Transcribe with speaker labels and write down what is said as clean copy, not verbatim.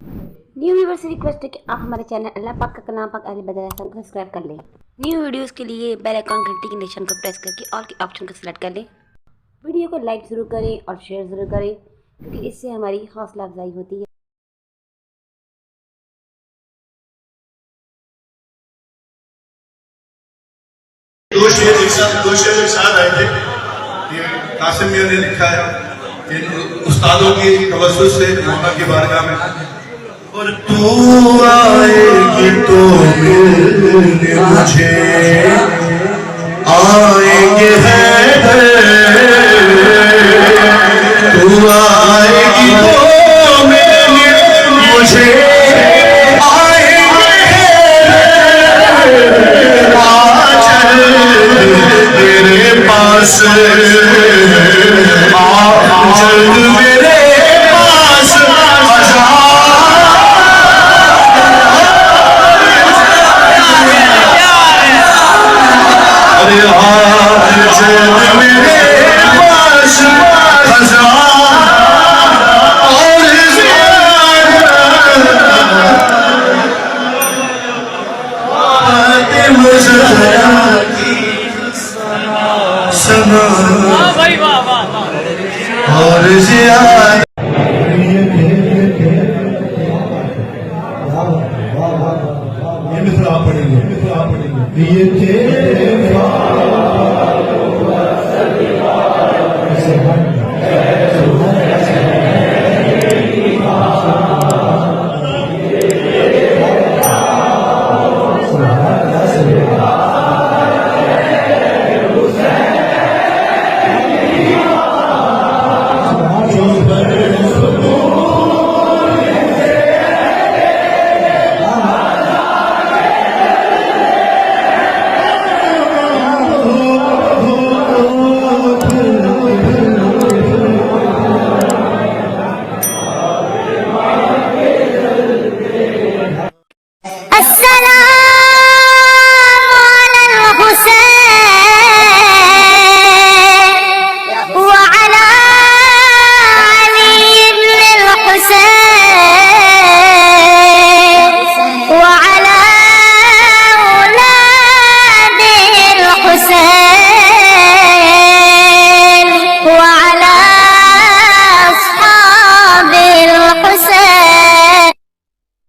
Speaker 1: New viewers से request है कि आप हमारे चैनल अल्लाह पाक का नाम पाक अली बदल को सब्सक्राइब कर लें। न्यू वीडियोस के लिए बेल आइकन घंटी के निशान को प्रेस करके ऑल के ऑप्शन को सिलेक्ट कर लें। वीडियो को लाइक ज़रूर करें और शेयर ज़रूर करें, क्योंकि इससे हमारी हौसला अफजाई होती है।
Speaker 2: दो शेर एक साथ आए थे। ये कासिम मियां ने लिखा है इन उस्तादों की तवज्जुह से मौला की बारगाह में। और तू आएगी तो मिलने मुझे आएंगे हैदर, तू आएगी तो मिलने मुझे आएंगे हैदर, आ चल मेरे पास, आ जल्द मेरे पास आजा। अरे जल्द मेरे पास आजा और सना और ज़ियादा ये मिसरा पढ़ेंगे, ये